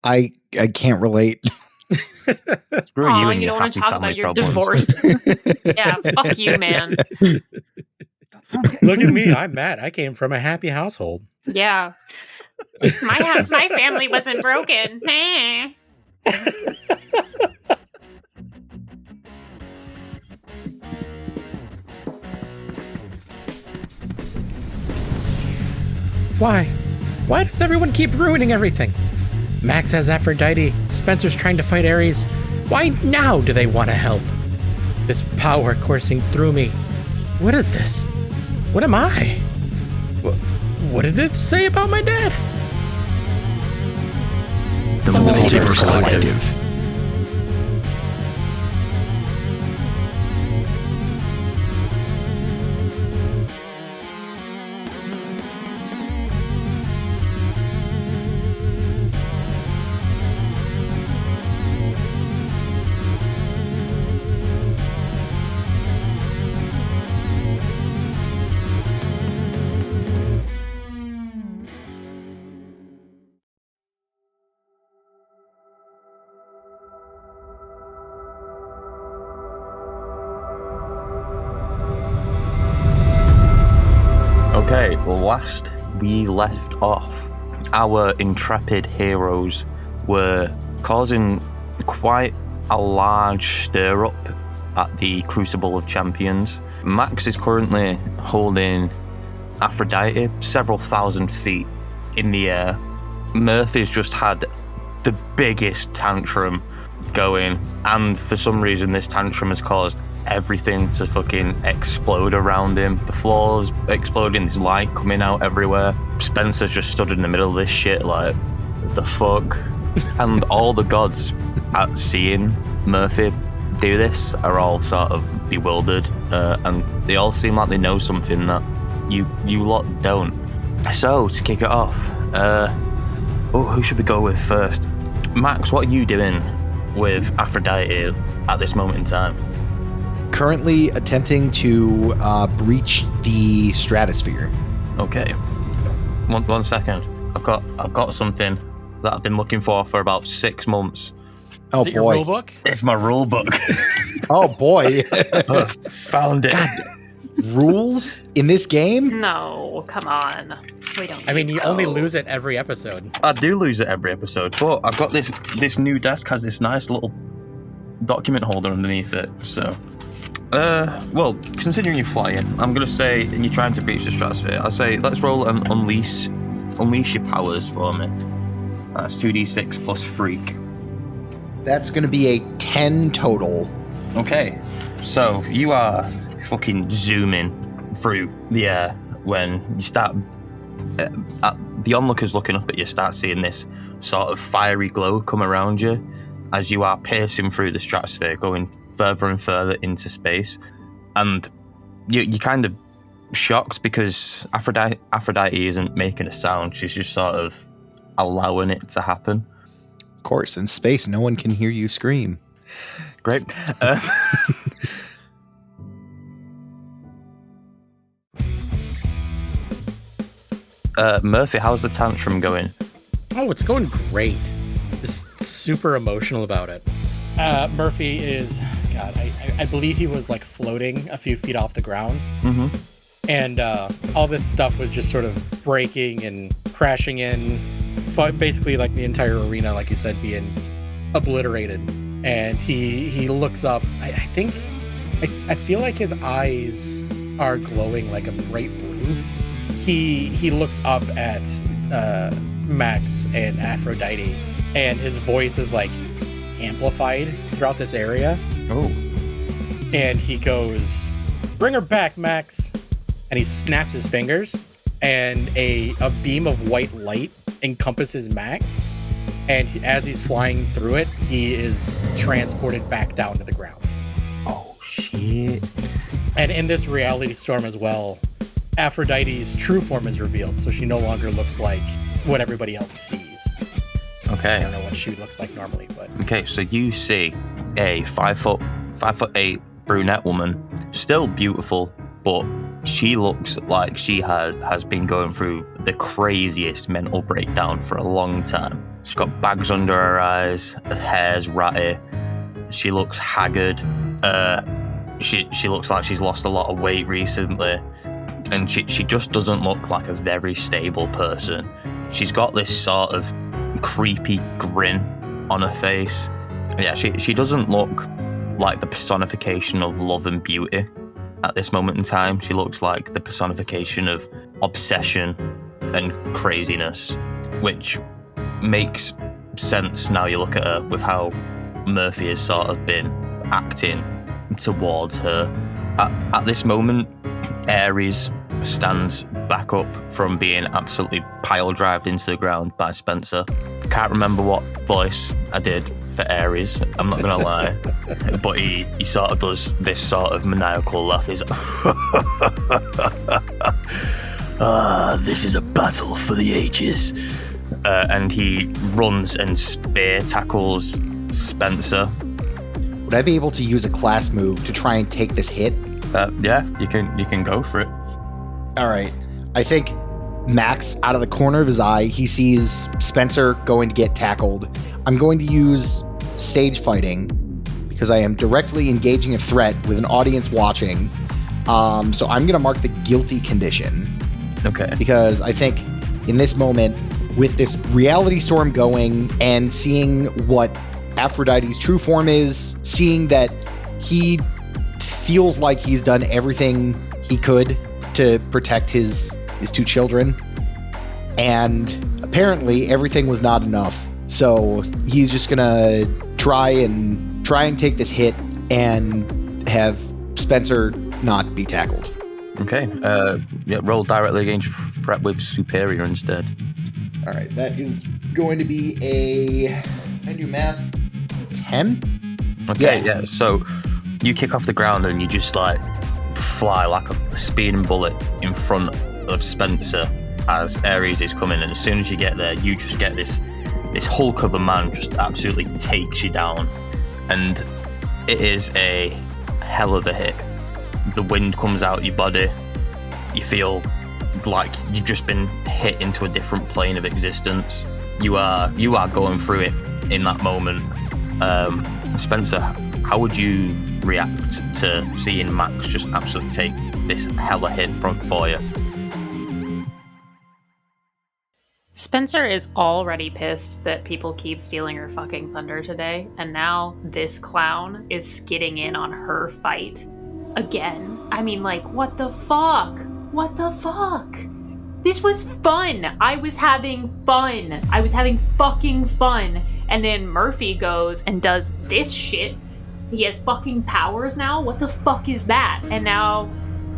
I can't relate. Screw you and you your don't want happy to talk family about your problems. divorce. Yeah, fuck you, man. Look at me. I'm mad. I came from a happy household. Yeah. My family wasn't broken. Why? Why does everyone keep ruining everything? Max has Aphrodite. Spencer's trying to fight Ares. Why now do they want to help? This power coursing through me. What is this? What am I? What did it say about my dad? The Multiverse Collective. Okay, last we left off, our intrepid heroes were causing quite a large stir-up at the Crucible of Champions. Max is currently holding Aphrodite several thousand feet in the air. Murphy's just had the biggest tantrum going, and for some reason this tantrum has caused everything to fucking explode around him. The floor's exploding, there's light coming out everywhere. Spencer's just stood in the middle of this shit like, the fuck? And all the gods at seeing Murphy do this are all sort of bewildered, and they all seem like they know something that you lot don't. So, to kick it off, who should we go with first? Max, what are you doing with Aphrodite at this moment in time? Currently attempting to breach the stratosphere. Okay. One second. I've got something that I've been looking for about 6 months. Oh Is it your boy. rule book? It's my rule book. Oh boy. Found it. God, rules in this game? No, come on. We don't. I mean, need you only those. lose it every episode. I do lose it every episode, but I've got this new desk has this nice little document holder underneath it. So, well, considering you're flying, I'm gonna say, and you're trying to breach the stratosphere, I'll say let's roll and unleash your powers for me. That's 2d6 plus freak. That's going to be a 10 total. Okay, so you are fucking zooming through the air when you start. The onlookers looking up at you start seeing this sort of fiery glow come around you as you are piercing through the stratosphere, going further and further into space, and you're kind of shocked because Aphrodite isn't making a sound. She's just sort of allowing it to happen. Of course, in space, no one can hear you scream. Great. Murphy, how's the tantrum going? Oh, it's going great. Just super emotional about it. Murphy is, God, I believe he was like floating a few feet off the ground. Mm-hmm. And all this stuff was just sort of breaking and crashing in. Basically, like the entire arena, like you said, being obliterated. And he looks up. I feel like his eyes are glowing like a bright blue. He looks up at Max and Aphrodite, and his voice is like amplified throughout this area. Oh. And he goes, "Bring her back, Max." And he snaps his fingers, and a beam of white light encompasses Max. And as he's flying through it, he is transported back down to the ground. Oh, shit. And in this reality storm as well, Aphrodite's true form is revealed, so she no longer looks like what everybody else sees. Okay. I don't know what she looks like normally, but... Okay, so you see a 5'8" brunette woman, still beautiful, but she looks like she has been going through the craziest mental breakdown for a long time. She's got bags under her eyes, her hair's ratty, she looks haggard, she looks like she's lost a lot of weight recently, and she just doesn't look like a very stable person. She's got this sort of creepy grin on her face. Yeah, she doesn't look like the personification of love and beauty at this moment in time. She looks like the personification of obsession and craziness, which makes sense now you look at her with how Murphy has sort of been acting towards her. At this moment, Ares stands back up from being absolutely pile-drived into the ground by Spencer. Can't remember what voice I did for Ares, I'm not gonna lie, but he sort of does this sort of maniacal laugh. He's this is a battle for the ages. And he runs and spear tackles Spencer. Would I be able to use a class move to try and take this hit? Yeah, you can go for it. All right. I think Max, out of the corner of his eye, he sees Spencer going to get tackled. I'm going to use stage fighting because I am directly engaging a threat with an audience watching. So I'm going to mark the guilty condition. Okay. Because I think in this moment, with this reality storm going and seeing what Aphrodite's true form is, seeing that he feels like he's done everything he could to protect his two children, and apparently everything was not enough. So he's just gonna try and take this hit and have Spencer not be tackled. Okay. Roll directly against threat with superior instead. All right, that is going to be a, I do math, 10? Okay, yeah. So you kick off the ground and you just like fly like a speeding bullet in front of Spencer as Ares is coming, and as soon as you get there, you just get this hulk of a man just absolutely takes you down, and it is a hell of a hit. The wind comes out your body. You feel like you've just been hit into a different plane of existence. You are going through it in that moment. Spencer, how would you react to seeing Max just absolutely take this hella hit for you? Spencer is already pissed that people keep stealing her fucking thunder today, and now this clown is skidding in on her fight again. I mean, like, what the fuck? What the fuck? This was fun. I was having fun. I was having fucking fun. And then Murphy goes and does this shit. He has fucking powers now? What the fuck is that? And now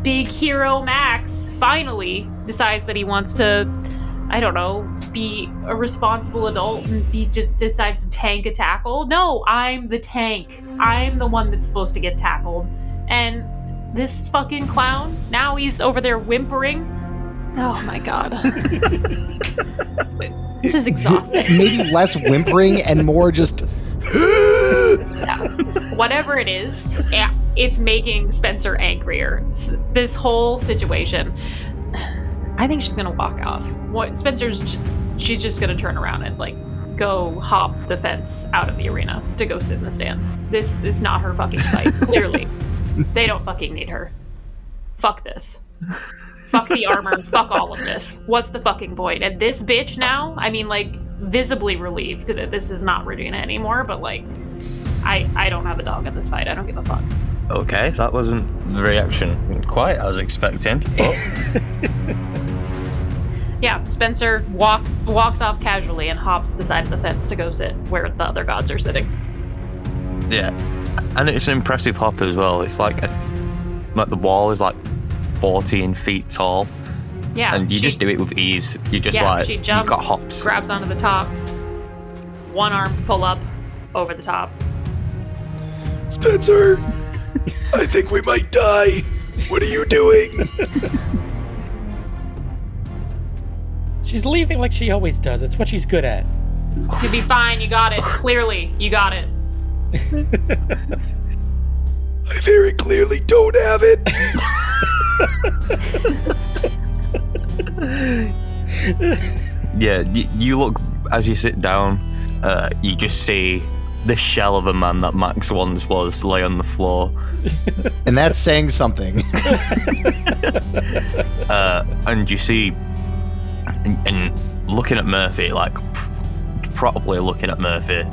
big hero Max finally decides that he wants to, I don't know, be a responsible adult, and he just decides to tank a tackle. No, I'm the tank. I'm the one that's supposed to get tackled. And this fucking clown, now he's over there whimpering. Oh my god. This is exhausting. Maybe less whimpering and more just... Yeah. Whatever it is, it's making Spencer angrier. This whole situation. I think she's gonna walk off. She's just gonna turn around and like go hop the fence out of the arena to go sit in the stands. This is not her fucking fight, clearly. They don't fucking need her. Fuck this. Fuck the armor. Fuck all of this. What's the fucking point? And this bitch now, I mean, like, visibly relieved that this is not Regina anymore, but like, I don't have a dog in this fight. I don't give a fuck. Okay, that wasn't the reaction quite as expecting. But... Yeah, Spencer walks off casually and hops the side of the fence to go sit where the other gods are sitting. Yeah, and it's an impressive hop as well. It's like the wall is like 14 feet tall. Yeah, and you just do it with ease. You just she jumps, you've got hops. Grabs onto the top, one arm pull up over the top. Spencer, I think we might die. What are you doing? She's leaving like she always does. It's what she's good at. You'll be fine. You got it. Clearly, you got it. I very clearly don't have it. Yeah, you look as you sit down. You just see the shell of a man that Max once was lay on the floor, And that's saying something. and you see, and looking at Murphy, like probably looking at Murphy.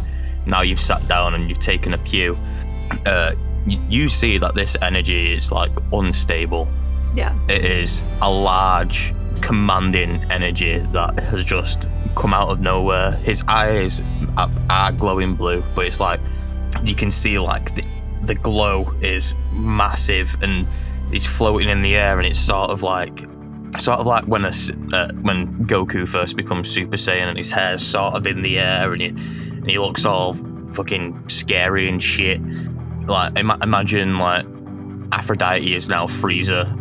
Now you've sat down and you've taken a pew. You see that this energy is like unstable. Yeah. It is a large, commanding energy that has just come out of nowhere. His eyes are glowing blue, but it's like you can see like the glow is massive and it's floating in the air, and it's sort of like when Goku first becomes Super Saiyan and his hair's sort of in the air and he looks all fucking scary and shit. Like imagine like Aphrodite is now Frieza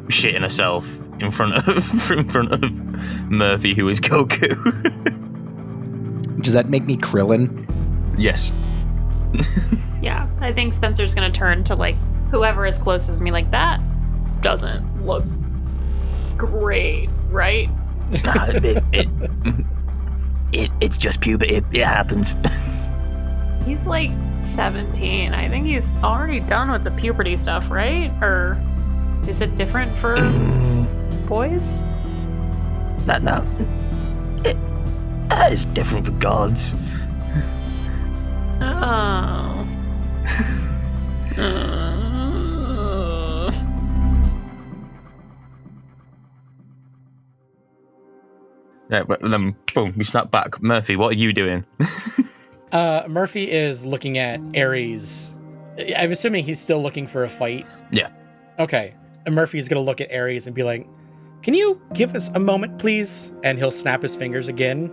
shitting herself in front of Murphy, who is Goku. Does that make me Krillin? Yes. Yeah, I think Spencer's gonna turn to like whoever is closest to me, like, that doesn't look great, right? Nah, it's just puberty. It happens. He's like 17. I think he's already done with the puberty stuff, right? Or is it different for boys? No. It's different for gods. Oh. Yeah, but then boom, we snap back. Murphy, what are you doing? Murphy is looking at Ares. I'm assuming he's still looking for a fight. Yeah. Okay. And Murphy's gonna look at Ares and be like, "Can you give us a moment, please?" And he'll snap his fingers again,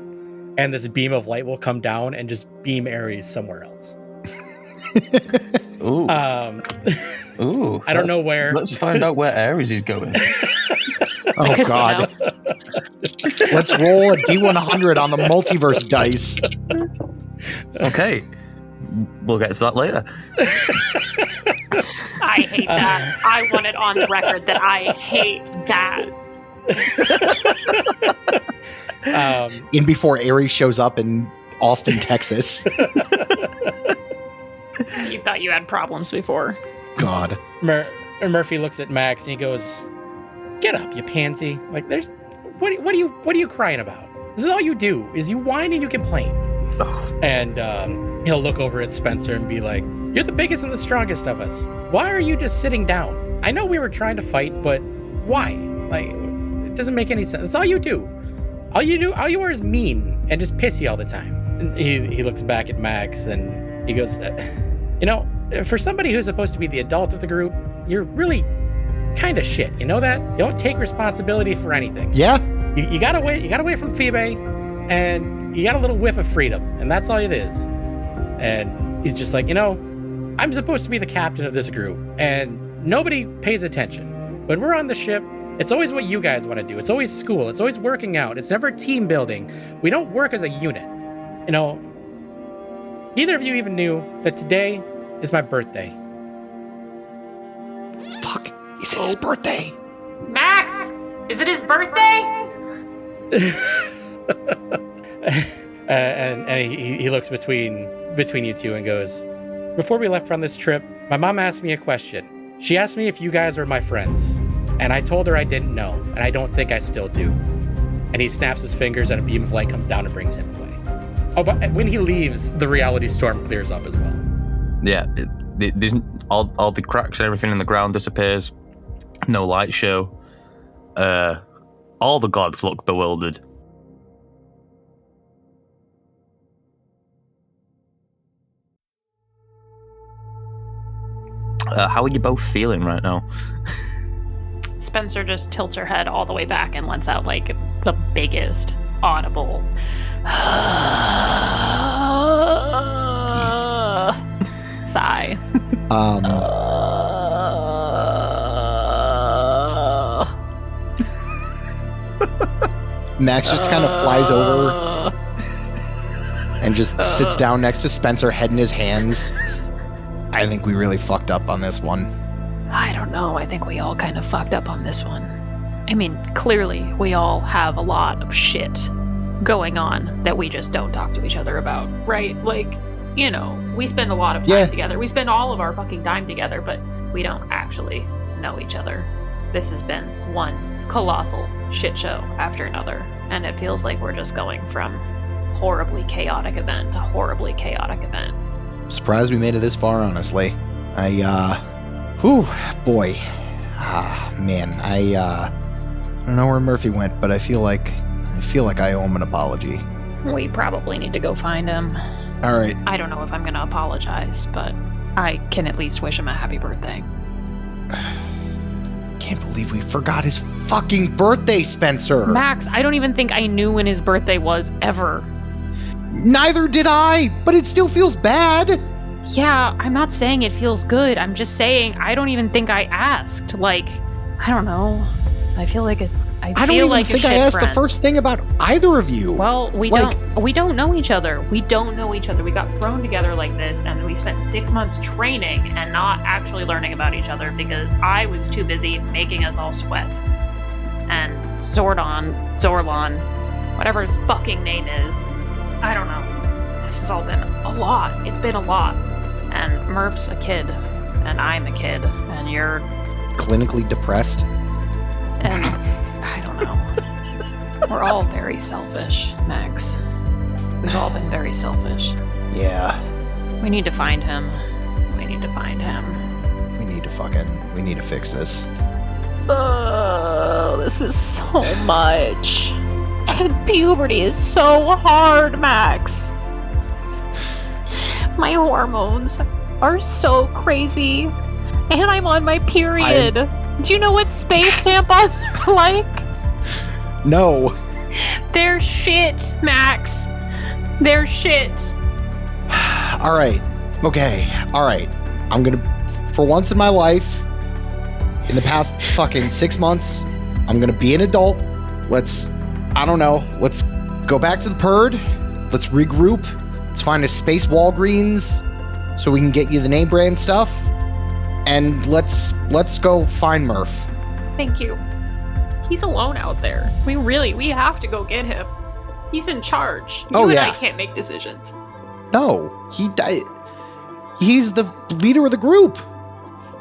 and this beam of light will come down and just beam Ares somewhere else. Ooh. Ooh. I don't know where. Let's find out where Ares is going. Oh, Because, you God. know. Let's roll a D100 on the multiverse dice. Okay. We'll get to that later. I hate that. I want it on record that I hate that. In before Ares shows up in Austin, Texas. You thought you had problems before. God. Murphy looks at Max and he goes, "Get up, you pansy! Like, there's what are you crying about? This is all you do is you whine and you complain." And he'll look over at Spencer and be like, "You're the biggest and the strongest of us. Why are you just sitting down? I know we were trying to fight, but why? Like, it doesn't make any sense. That's all you do. All you are is mean and just pissy all the time." And he looks back at Max and he goes, "You know, for somebody who's supposed to be the adult of the group, you're really kind of shit. You know that? You don't take responsibility for anything. Yeah? You got away from Phoebe, and you got a little whiff of freedom, and that's all it is." And he's just like, "You know, I'm supposed to be the captain of this group, and nobody pays attention. When we're on the ship, it's always what you guys want to do. It's always school. It's always working out. It's never team building. We don't work as a unit. You know, neither of you even knew that today is my birthday." Fuck. Is it his birthday? Max! Is it his birthday? And he looks between you two and goes, "Before we left on this trip, my mom asked me a question. She asked me if you guys are my friends, and I told her I didn't know, and I don't think I still do." And he snaps his fingers and a beam of light comes down and brings him away. Oh, but when he leaves, the reality storm clears up as well. Yeah, all the cracks and everything in the ground disappears. No light show. All the gods look bewildered. How are you both feeling right now? Spencer just tilts her head all the way back and lets out like the biggest audible sigh. Max just kind of flies over and just sits down next to Spencer, head in his hands. I think we really fucked up on this one. I don't know. I think we all kind of fucked up on this one. I mean, clearly, we all have a lot of shit going on that we just don't talk to each other about, right? Like, you know, we spend a lot of time together. We spend all of our fucking time together, but we don't actually know each other. This has been one colossal shit show after another, and it feels like we're just going from horribly chaotic event to horribly chaotic event. I'm surprised we made it this far, honestly. Man, I don't know where Murphy went, but I feel like I owe him an apology. We probably need to go find him. All right. I don't know if I'm gonna apologize, but I can at least wish him a happy birthday. Can't believe we forgot his fucking birthday, Spencer. Max, I don't even think I knew when his birthday was ever. Neither did I, but it still feels bad. Yeah, I'm not saying it feels good. I'm just saying I don't even think I asked. Like, I don't know. I feel like I don't even think I asked the first thing about either of you. Well, we don't know each other. We don't know each other. We got thrown together like this, and we spent 6 months training and not actually learning about each other because I was too busy making us all sweat. And Zorlon, whatever his fucking name is, I don't know. This has all been a lot. It's been a lot. And Murph's a kid, and I'm a kid, and you're clinically depressed. And I don't know. We're all very selfish, Max. We've all been very selfish. Yeah. We need to find him. We need to fix this. Oh, this is so much. And puberty is so hard, Max. My hormones are so crazy. And I'm on my period. Do you know what space tampons are like? No. They're shit, Max. They're shit. All right. Okay. All right. I'm going to, for once in my life, in the past fucking 6 months, I'm going to be an adult. Let's go back to the Purd. Let's regroup. Let's find a space Walgreens so we can get you the name brand stuff. And let's go find Murph. Thank you. He's alone out there. We have to go get him. He's in charge. You and I can't make decisions. No, he's the leader of the group.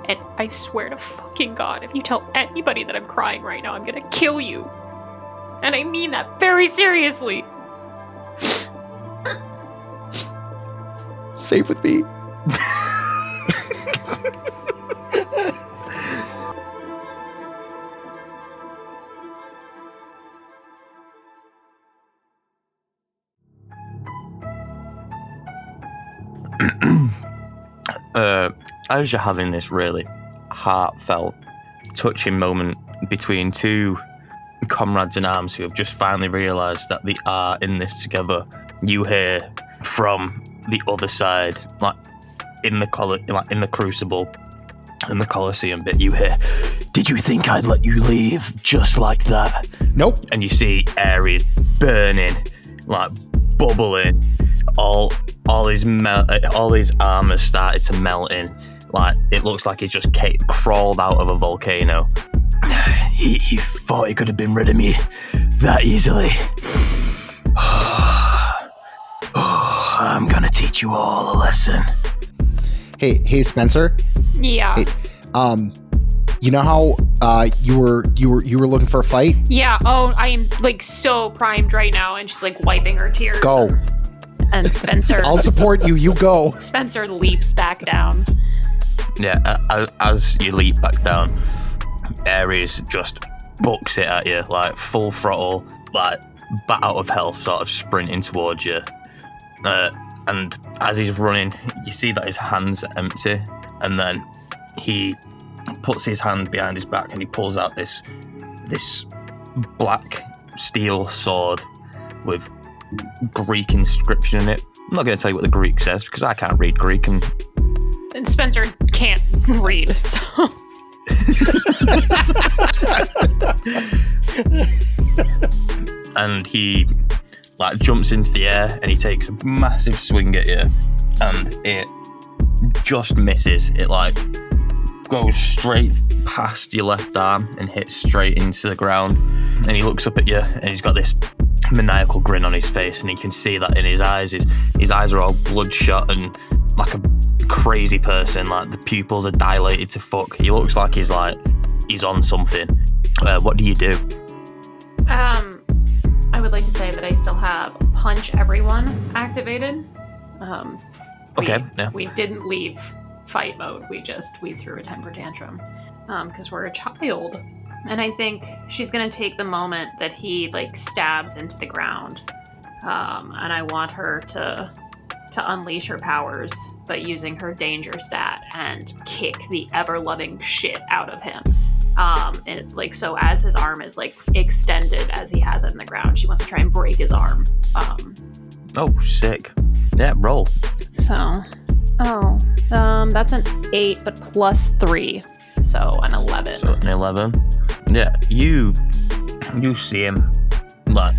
And I swear to fucking God, if you tell anybody that I'm crying right now, I'm gonna kill you. And I mean that very seriously. Safe with me. As you're having this really heartfelt, touching moment between two comrades in arms who have just finally realised that they are in this together, you hear from the other side, like in the Crucible, in the Colosseum bit, you hear, "Did you think I'd let you leave just like that?" Nope. And you see Ares burning, like bubbling, all his armor started to melt in. Like, it looks like he's just crawled out of a volcano. He thought he could have been rid of me that easily. I'm gonna teach you all a lesson. Hey, Spencer. Yeah. Hey, you know how you were looking for a fight? Yeah. Oh, I am like so primed right now, and she's like wiping her tears. Go. And Spencer. I'll support you. You go. Spencer leaps back down. Yeah, as you leap back down, Ares just books it at you, like full throttle, like bat out of health, sort of sprinting towards you. And as he's running, you see that his hands are empty, and then he puts his hand behind his back and he pulls out this black steel sword with Greek inscription in it. I'm not going to tell you what the Greek says because I can't read Greek, and Spencer can't read, so. And he like jumps into the air and he takes a massive swing at you, and it just misses. It like goes straight past your left arm and hits straight into the ground. And he looks up at you, and he's got this maniacal grin on his face, and you can see that in his eyes. His eyes are all bloodshot and like a crazy person. Like the pupils are dilated to fuck. He looks like he's on something. What do you do? I would like to say that I still have Punch Everyone activated. We didn't leave fight mode. We threw a temper tantrum because we're a child. And I think she's going to take the moment that he like stabs into the ground. And I want her to unleash her powers, but using her danger stat and kick the ever-loving shit out of him. So as his arm is like extended as he has it in the ground, she wants to try and break his arm. Sick. Yeah, roll. That's an 8, but plus 3, so an 11. So an 11. Yeah, you see him like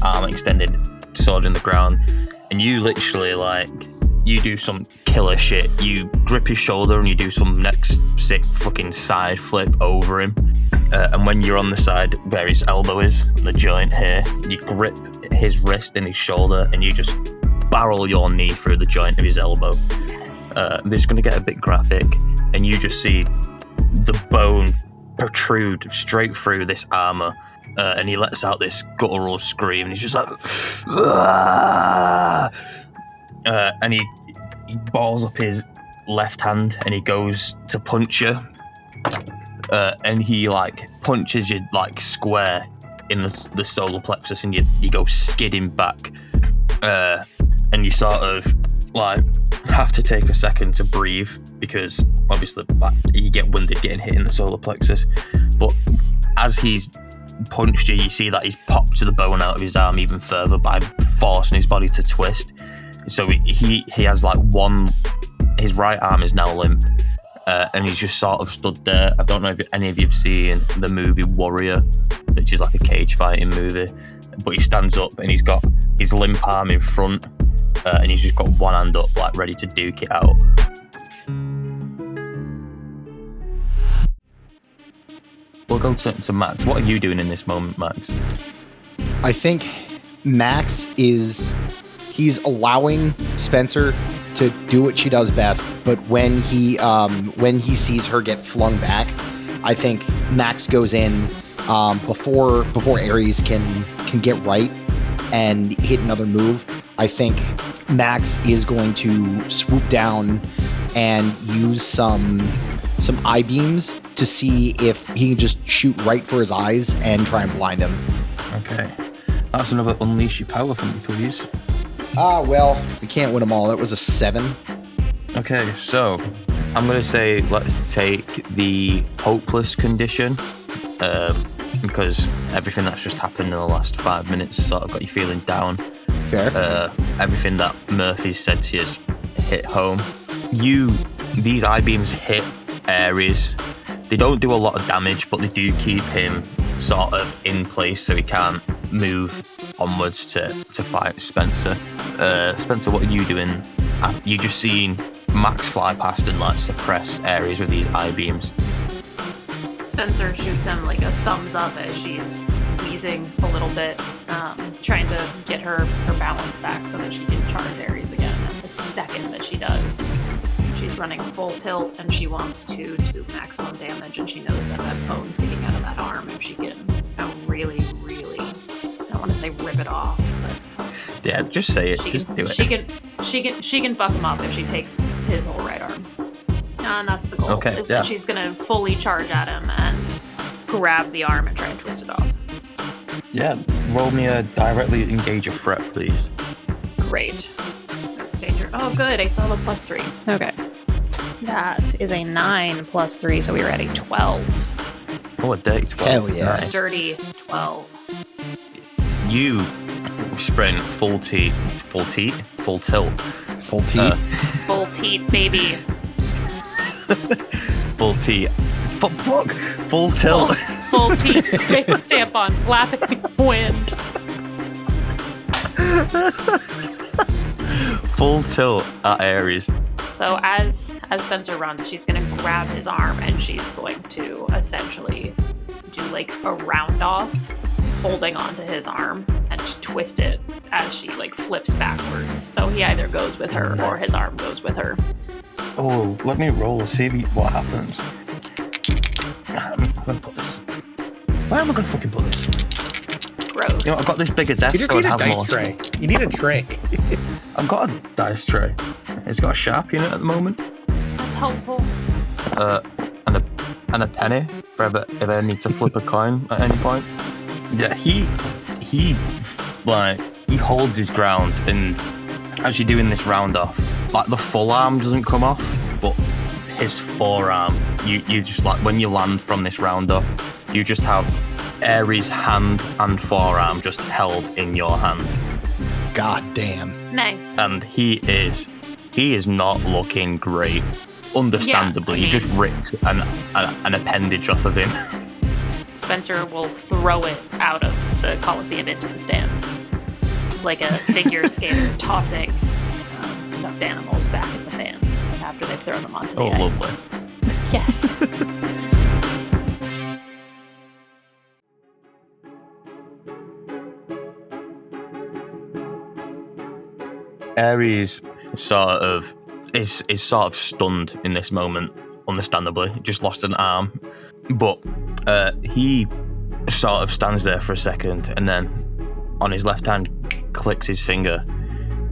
arm extended, sword in the ground, and you literally you do some killer shit. You grip his shoulder and you do some next sick fucking side flip over him. And when you're on the side where his elbow is, the joint here, you grip his wrist and his shoulder and you just barrel your knee through the joint of his elbow. Yes. This is going to get a bit graphic, and you just see the bone protrude straight through this armor. And he lets out this guttural scream, and he's just like, "Aah!" And he balls up his left hand, and he goes to punch you. And he punches you square in the solar plexus, and you go skidding back. And you sort of have to take a second to breathe, because obviously you get winded getting hit in the solar plexus. But as he's punched you, you see that he's popped the bone out of his arm even further by forcing his body to twist. So he has his right arm is now limp, and he's just sort of stood there. I don't know if any of you have seen the movie Warrior, which is like a cage fighting movie, but he stands up and he's got his limp arm in front, and he's just got one hand up ready to duke it out. We'll go to Max. What are you doing in this moment, Max? I think Max he's allowing Spencer to do what she does best, but when he sees her get flung back, I think Max goes in before Ares can get right and hit another move. I think Max is going to swoop down and use some I-beams to see if he can just shoot right for his eyes and try and blind him. Okay. That's another unleash your power for me, please. Well, we can't win them all. That was a 7. Okay, so I'm going to say let's take the hopeless condition, because everything that's just happened in the last 5 minutes sort of got you feeling down. Fair. Everything that Murphy's said to you hit home. These I-beams hit Ares. They don't do a lot of damage, but they do keep him sort of in place so he can't move onwards to fight Spencer. Spencer, what are you doing? You just seen Max fly past and suppress Ares with these I-beams. Spencer shoots him a thumbs up as she's wheezing a little bit, trying to get her balance back so that she can charge Ares again. And the second that she does, she's running full tilt and she wants to do maximum damage, and she knows that bone sticking out of that arm, if she can really, I don't want to say rip it off, but yeah, just say it. Just do it. She can fuck him up if she takes his whole right arm. And that's the goal. Okay, is that she's gonna fully charge at him and grab the arm and try and twist it off. Yeah, roll me a directly engage a threat, please. Great. That's danger. Oh, good. I still have a +3. Okay. That is a 9 + 3, so we were at a 12. Oh, a dirty 12. Hell yeah. Nice. Dirty 12. You sprint full tilt. Full teeth. Full teeth, baby. Full T. Fuck. Full tilt. Full teeth. Space tampon flapping in the wind. Full tilt at Ares. So as Spencer runs, she's going to grab his arm and she's going to essentially do like a round off, holding onto his arm and twist it as she like flips backwards. So he either goes with her or his arm goes with her. Oh, let me roll to see what happens. I'm gonna put this. Where am I gonna fucking put this? Gross. You know, I've got this bigger desk, You just so need I'd a have dice more. tray. You need a tray. I've got a dice tray. It's got a Sharpie in it at the moment. That's helpful. And a penny for if I need to flip a coin at any point. Yeah, he holds his ground, and as you're doing this round off, like the full arm doesn't come off, but his forearm, you just like when you land from this round off, you just have Ares' hand and forearm just held in your hand. God damn. Nice. And he is not looking great. Understandably, Yeah, I you just ripped an appendage off of him. Spencer will throw it out of the Coliseum into the stands, like a figure skater tossing stuffed animals back at the fans after they've thrown them onto the ice. Lovely. Yes. Ares is sort of stunned in this moment, understandably. Just lost an arm. But he sort of stands there for a second, and then on his left hand clicks his finger,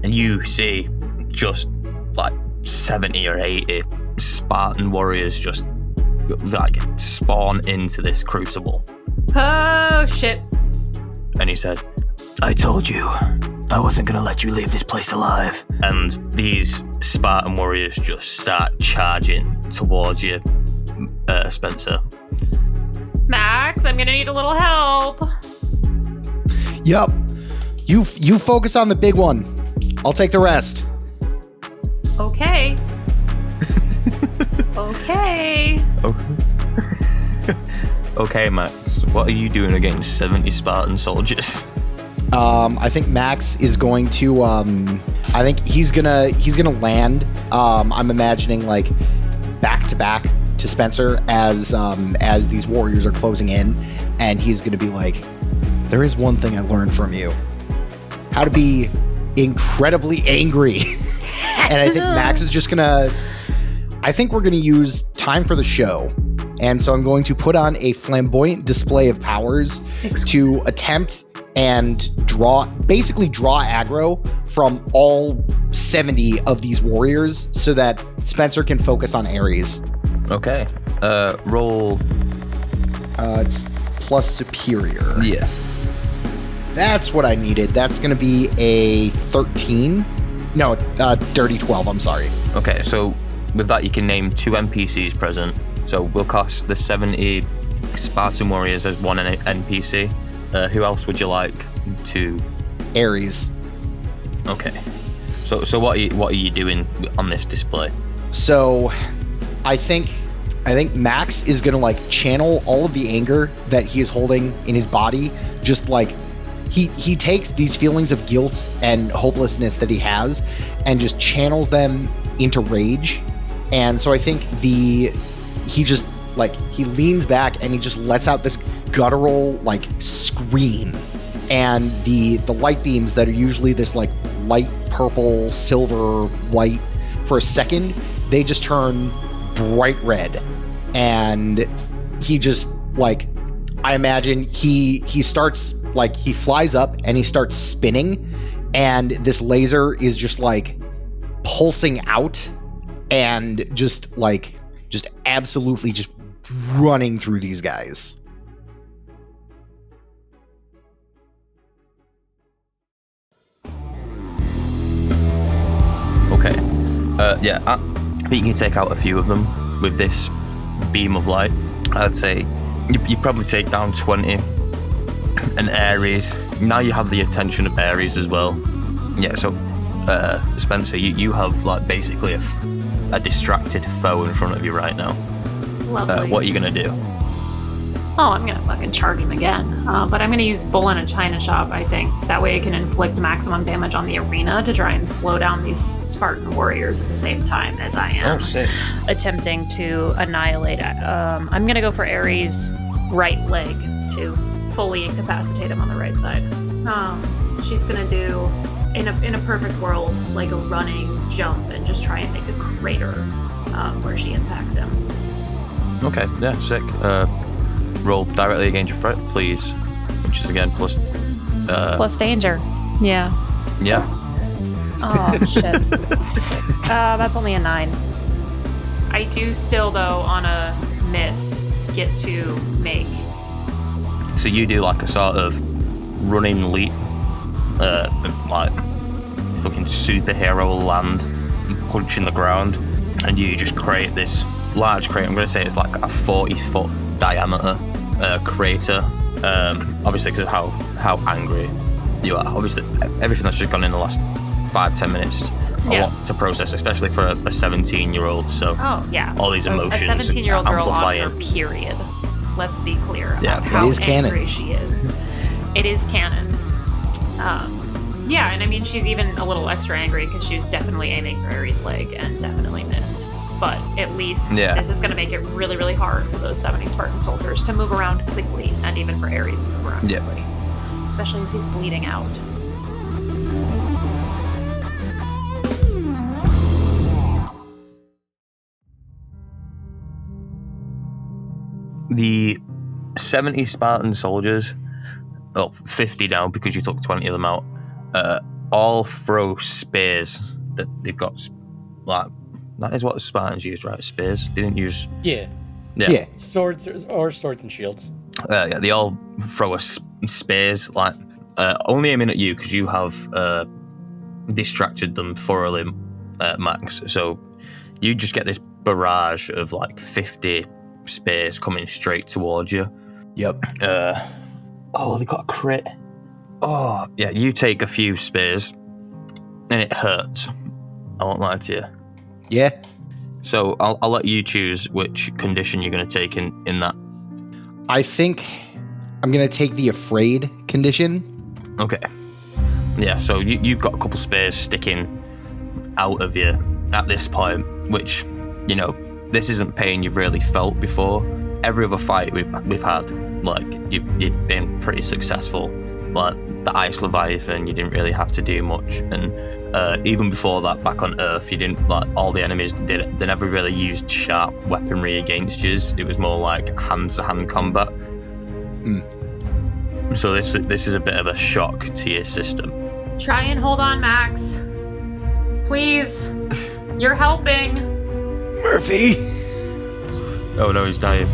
and you see just like 70 or 80 Spartan warriors just like spawn into this crucible. Oh, shit. And he said, "I told you I wasn't going to let you leave this place alive." And these Spartan warriors just start charging towards you, Spencer. Max, I'm gonna need a little help. Yup. You focus on the big one. I'll take the rest. Okay. Okay. Okay, Max. What are you doing against 70 Spartan soldiers? I think Max is going to. I think he's gonna land. I'm imagining like back to back to Spencer as these warriors are closing in, and he's gonna be like, "There is one thing I learned from you: how to be incredibly angry." And I think Max is just gonna. I think we're gonna use time for the show, and so I'm going to put on a flamboyant display of powers to attempt and draw aggro from all 70 of these warriors so that Spencer can focus on Ares. Okay. Roll. It's plus superior. Yeah. That's what I needed. That's going to be a 13. No, dirty 12. I'm sorry. Okay, so with that, you can name 2 NPCs present. So we'll cast the 70 Spartan warriors as one NPC. Who else would you like to? Ares. Okay. So what are you doing on this display? So, I think Max is gonna like channel all of the anger that he is holding in his body. Just like he takes these feelings of guilt and hopelessness that he has, and just channels them into rage. And so I think he leans back and he just lets out this guttural like scream, and the light beams that are usually this like light purple, silver, white, for a second they just turn bright red, and he just like, I imagine he starts like, he flies up and he starts spinning, and this laser is just like pulsing out and just absolutely just running through these guys. Okay. Yeah, I think you can take out a few of them with this beam of light. I'd say you probably take down 20. And Ares, now you have the attention of Ares as well. Yeah, so Spencer, you have like basically a distracted foe in front of you right now. Lovely. What are you gonna do? Oh, I'm gonna fucking charge him again. But I'm gonna use Bull in a China Shop, I think. That way I can inflict maximum damage on the arena to try and slow down these Spartan warriors at the same time as I am attempting to annihilate it. I'm gonna go for Ares' right leg to fully incapacitate him on the right side. She's gonna do, in a perfect world, like a running jump and just try and make a crater where she impacts him. Okay, yeah, sick. Roll directly against your threat, please. Which is again plus danger. Yeah. Yeah. Oh, shit. 6. That's only a 9. I do still, though, on a miss, get to make. So you do like a sort of running leap, like fucking superhero land, punching the ground, and you just create this large crater. I'm going to say it's like a 40-foot diameter crater. Obviously, because of how angry you are. Obviously, everything that's just gone in the last 5-10 minutes is a lot to process, especially for a 17-year-old. So, all these emotions. A 17-year-old girl on her amplifying. period. Let's be clear about how it is angry canon. she is. It is canon. And I mean, she's even a little extra angry because she was definitely aiming for Ares' leg and definitely missed. But at least this is going to make it really, really hard for those 70 Spartan soldiers to move around quickly, and even for Ares to move around quickly. Especially as he's bleeding out. The 70 Spartan soldiers, 50 now because you took 20 of them out, all throw spears that they've got, like, that is what the Spartans use, right? Spears? They didn't use... Yeah. Swords and shields. They all throw spears, like, only aiming at you because you have distracted them thoroughly, Max. So you just get this barrage of, like, 50 spears coming straight towards you. Yep. They got a crit. Oh, yeah, you take a few spears, and it hurts. I won't lie to you. Yeah. So I'll let you choose which condition you're going to take in that. I think I'm going to take the afraid condition. Okay. Yeah, so you've got a couple spears sticking out of you at this point, which, you know, this isn't pain you've really felt before. Every other fight we've had, like, you've been pretty successful. Like, the Ice Leviathan, you didn't really have to do much. And even before that, back on Earth, you didn't, like, all the enemies they never really used sharp weaponry against you. It was more like hand-to-hand combat. So this is a bit of a shock to your system. Try and hold on, Max. Please. You're helping. Murphy! Oh no, he's dying.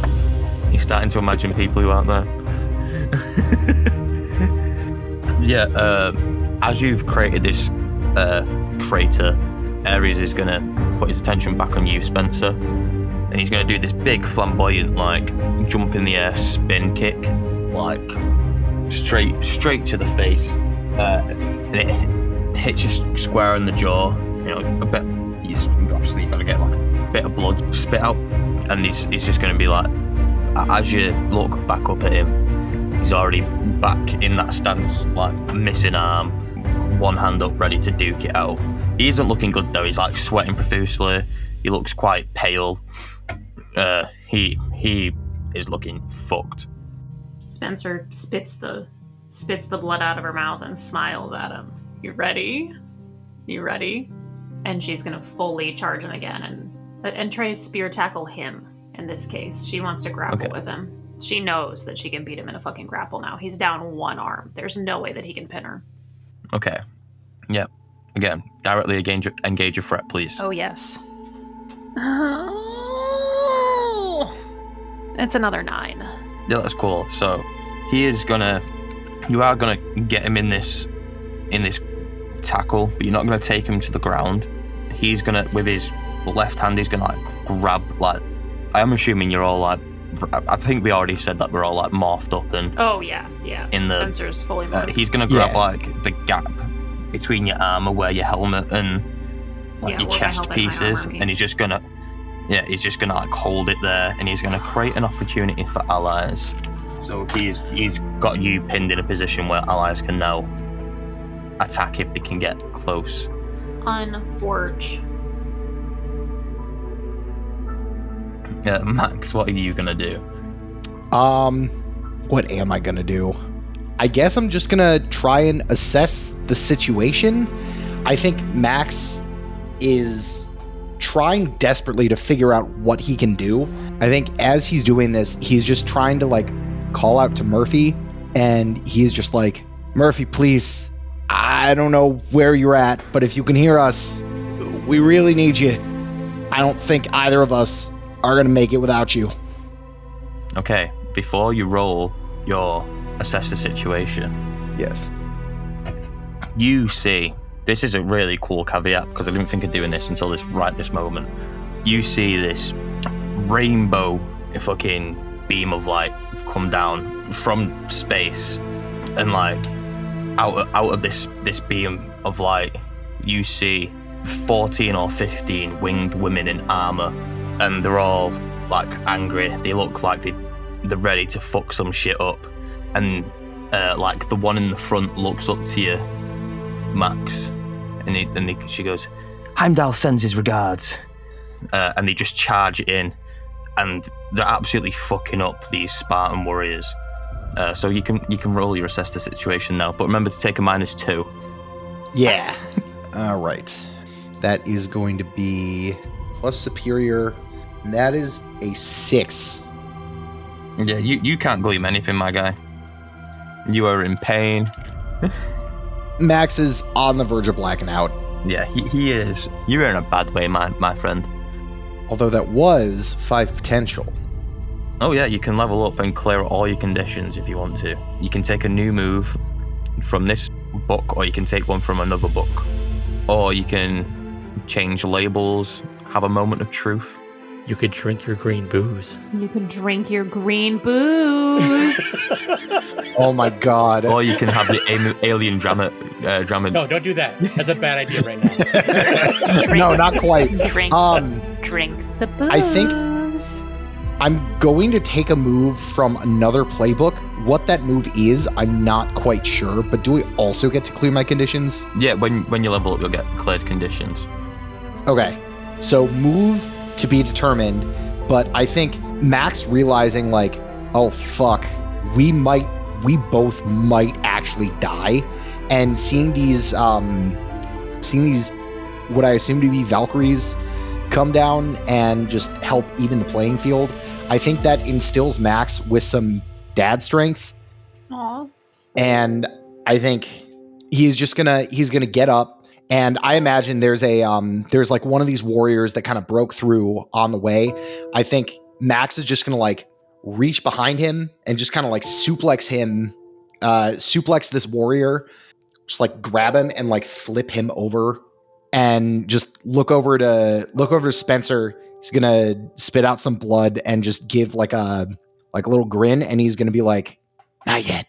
He's starting to imagine people who aren't there. As you've created this crater, Ares is going to put his attention back on you, Spencer. And he's going to do this big flamboyant, like, jump in the air spin kick, like, straight to the face. And it hits you square in the jaw. You know, a bit. Obviously, you've got to get, like, a bit of blood spit out. And he's just going to be like, as you look back up at him, he's already back in that stance, like, missing arm, one hand up, ready to duke it out. He isn't looking good, though. He's, like, sweating profusely. He looks quite pale. He is looking fucked. Spencer spits the blood out of her mouth and smiles at him. You ready? And she's gonna fully charge him again and try to spear tackle him. In this case, she wants to grapple with him. She knows that she can beat him in a fucking grapple now. He's down one arm. There's no way that he can pin her. Okay. Yeah. Again, directly engage your threat, please. Oh, yes. It's another 9. Yeah, that's cool. So you are gonna get him in this tackle, but you're not gonna take him to the ground. He's gonna, with his left hand, he's gonna, like, grab, like, I'm assuming you're all, like, I think we already said that we're all, like, morphed up and... Oh, yeah. Spencer's fully morphed. He's gonna grab, like, the gap between your armor where your helmet and, like, your chest pieces, and he's just gonna like, hold it there, and he's gonna create an opportunity for allies So he's got you pinned in a position where allies can now attack if they can get close. Unforge. Max, what are you gonna do? What am I gonna do? I guess I'm just gonna try and assess the situation. I think Max is trying desperately to figure out what he can do. I think as he's doing this, he's just trying to like call out to Murphy, and he's just like, Murphy, please, I don't know where you're at, but if you can hear us, we really need you. I don't think either of us are gonna make it without you. Okay, before you roll your assess the situation, Yes. you see, this is a really cool caveat because I didn't think of doing this until this moment. You see this rainbow fucking beam of light come down from space, and like out of this beam of light, you see 14 or 15 winged women in armor, and they're all like angry. They look like they're ready to fuck some shit up, and like the one in the front looks up to you, Max, and she goes, Heimdall sends his regards, and they just charge in, and they're absolutely fucking up these Spartan warriors. So you can roll your assess the situation now, but remember to take a -2. Yeah. All right. That is going to be plus superior. And that is a 6. Yeah, you can't gleam anything, my guy. You are in pain. Max is on the verge of blacking out. Yeah, he is. You're in a bad way, my friend. Although that was 5 potential. Oh yeah, you can level up and clear all your conditions if you want to. You can take a new move from this book, or you can take one from another book. Or you can change labels, have a moment of truth. You could drink your green booze. You could drink your green booze. Oh my god. Or you can have the alien drama. No, don't do that. That's a bad idea right now. No, not quite. Drink the booze. I think I'm going to take a move from another playbook. What that move is, I'm not quite sure, but do we also get to clear my conditions? Yeah, when you level up, you'll get cleared conditions. Okay, so move to be determined, but I think Max realizing like, oh fuck, we both might actually die, and seeing these what I assume to be Valkyries come down and just help even the playing field, I think that instills Max with some dad strength. Aww. And I think he's gonna get up, and I imagine there's like one of these warriors that kind of broke through on the way. I think Max is just gonna like reach behind him and just kind of like suplex this warrior, just like grab him and like flip him over, and just look over to Spencer. He's gonna spit out some blood and just give like a little grin, and he's gonna be like, not yet.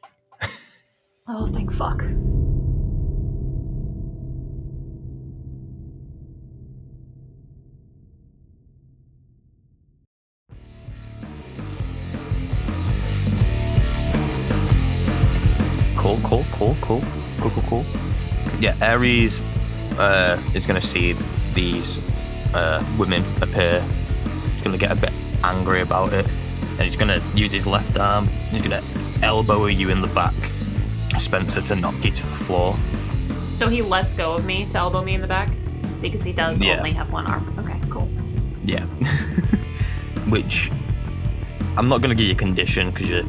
Oh, thank fuck. Cool. Yeah, Ares is going to see these women appear. He's going to get a bit angry about it, and he's going to use his left arm. He's going to elbow you in the back, Spencer, to knock you to the floor. So he lets go of me to elbow me in the back? Because he does only have one arm. Okay, cool. Yeah. Which, I'm not going to give you a condition, because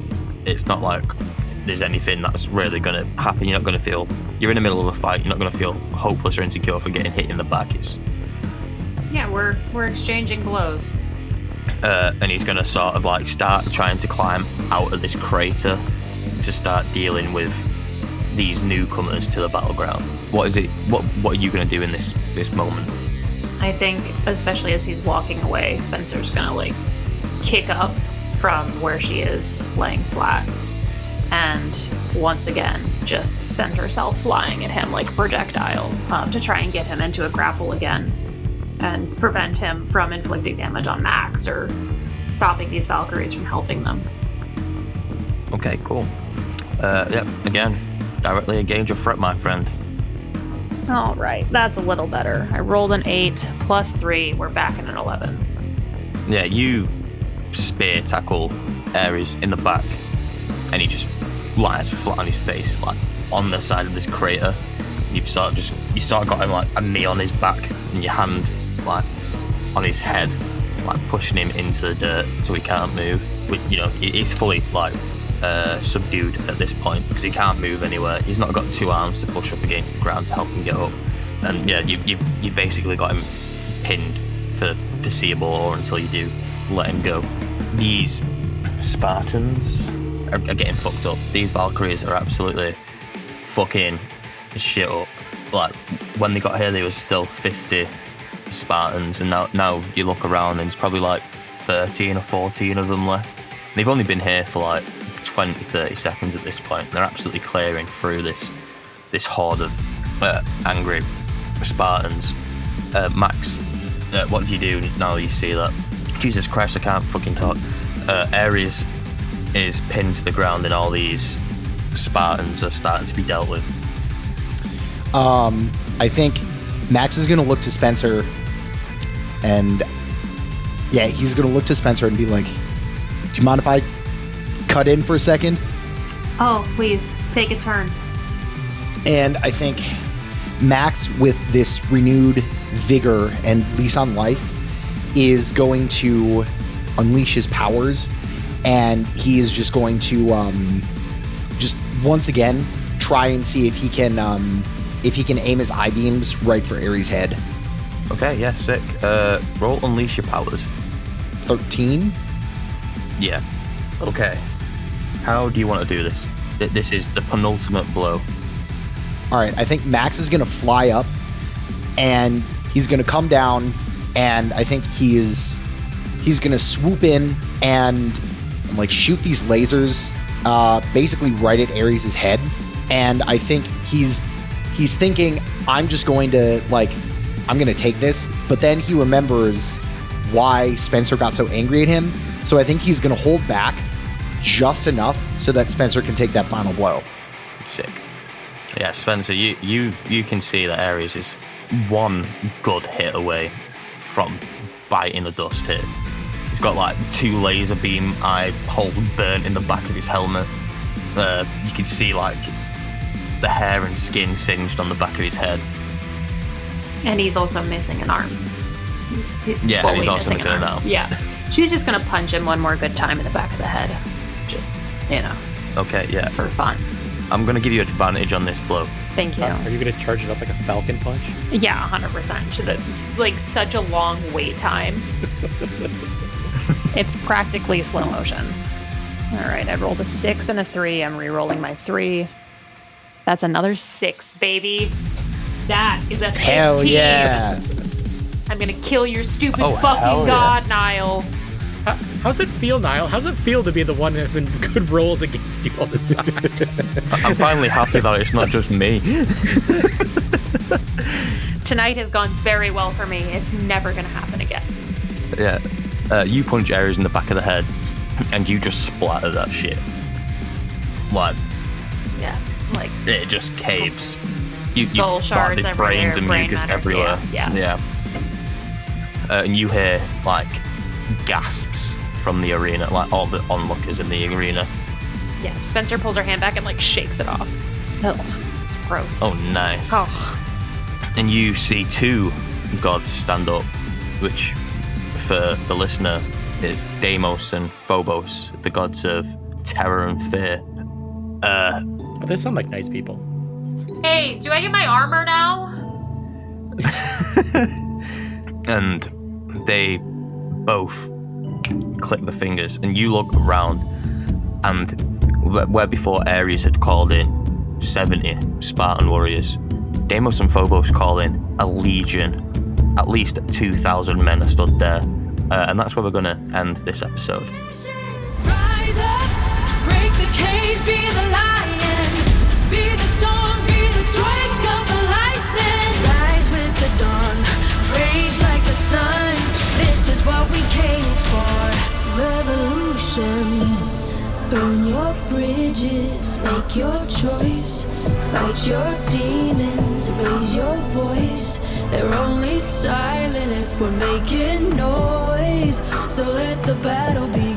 it's not like there's anything that's really going to happen. You're not going to feel, you're in the middle of a fight, you're not going to feel hopeless or insecure for getting hit in the back. Yeah, we're exchanging blows. And he's going to sort of like start trying to climb out of this crater to start dealing with these newcomers to the battleground. What are you going to do in this moment? I think, especially as he's walking away, Spencer's gonna like kick up from where she is laying flat, and once again just send herself flying at him like a projectile, to try and get him into a grapple again and prevent him from inflicting damage on Max or stopping these Valkyries from helping them. Okay, cool. Yep, again, directly engage a threat, my friend. All right, that's a little better. I rolled an 8 plus 3. We're back in an 11. Yeah, you spear tackle Ares in the back, and he just lies flat on his face, like on the side of this crater. You sort of got him like a knee on his back, and your hand like on his head, like pushing him into the dirt so he can't move. He's fully like subdued at this point because he can't move anywhere. He's not got 2 arms to push up against the ground to help him get up. And yeah, you've basically got him pinned for foreseeable or until you do let him go. These Spartans are getting fucked up. These Valkyries are absolutely fucking shit up. Like when they got here, there was still 50 Spartans, and now you look around and there's probably like 13 or 14 of them left. They've only been here for like 20-30 seconds at this point. They're absolutely clearing through this horde of angry Spartans. Max, what do you do now you see that? Jesus Christ, I can't fucking talk. Ares is pinned to the ground and all these Spartans are starting to be dealt with. I think Max is going to look to Spencer, and yeah, he's going to look to Spencer and be like, do you mind if I cut in for a second? Oh, please, take a turn. And I think Max, with this renewed vigor and lease on life, is going to unleash his powers, and he is just going to just once again try and see if he can aim his eye beams right for Ares' head. Okay, yeah, sick. Roll unleash your powers. 13? Yeah. Okay. How do you want to do this? This is the penultimate blow. All right, I think Max is going to fly up, and he's going to come down, and I think he's going to swoop in and like shoot these lasers basically right at Ares' head. And I think he's thinking, I'm just going to I'm going to take this, but then he remembers why Spencer got so angry at him. So I think he's going to hold back just enough so that Spencer can take that final blow. Sick. Yeah, Spencer, you can see that Ares is one good hit away from biting the dust here. He's got like 2 laser beam eye holes burnt in the back of his helmet. You can see like the hair and skin singed on the back of his head. And he's also missing an arm. He's yeah, fully he's also missing an arm. Yeah. She's just gonna punch him one more good time in the back of the head. Just, Okay, yeah. for fun. I'm gonna give you advantage on this blow. Thank you. Are you gonna charge it up like a falcon punch? Yeah, 100%. It's like such a long wait time. It's practically slow motion. All right, I rolled a 6 and a 3. I'm re-rolling my 3. That's another 6, baby. That is a 15. Hell yeah. I'm gonna kill your stupid Oh, fucking hell god, Niall. How's it feel, Niall? How's it feel to be the one having good rolls against you all the time? I'm finally happy that it's not just me. Tonight has gone very well for me. It's never gonna happen again. Yeah. You punch Ares in the back of the head, and you just splatter that shit. Like, Yeah, like it just caves. skull shards splattered everywhere, brains and brain mucus matter. everywhere. Yeah. And you hear like gasps from the arena, like all the onlookers in the arena. Yeah, Spencer pulls her hand back and like shakes it off. Ugh, it's gross. Oh, nice. Oh. And you see 2 gods stand up, which for the listener is Deimos and Phobos, the gods of terror and fear. They sound like nice people. Hey, do I get my armor now? And they both click the fingers, and you look around, and where before Ares had called in 70 Spartan warriors, Deimos and Phobos call in a legion. At least 2,000 men are stood there, and that's where we're going to end this episode. Rise up, break the cage, be the lion, be the storm, be the strike of the lightning. Rise with the dawn, rage like the sun. This is what we came for. Revolution, Burn your bridges, make your choice. Fight your demons, raise your voice. They're only silent if we're making noise. So let the battle be